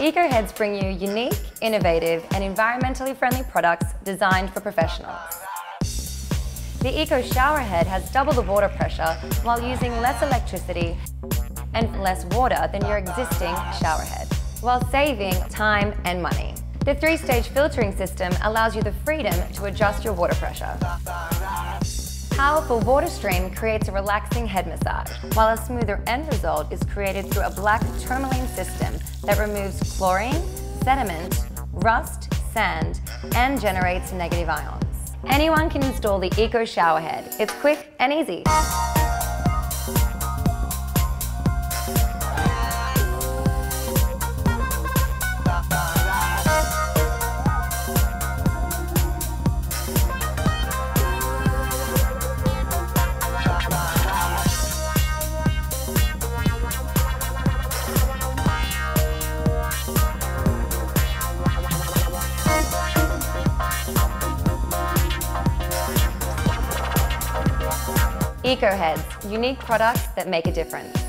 Ecoheads bring you unique, innovative and environmentally friendly products designed for professionals. The Eco Shower Head has double the water pressure while using less electricity and less water than your existing shower head, while saving time and money. The 3-stage filtering system allows you the freedom to adjust your water pressure. Powerful water stream creates a relaxing head massage, while a smoother end result is created through a black tourmaline system that removes chlorine, sediment, rust, sand, and generates negative ions. Anyone can install the Eco Shower Head. It's quick and easy. Ecoheads, unique products that make a difference.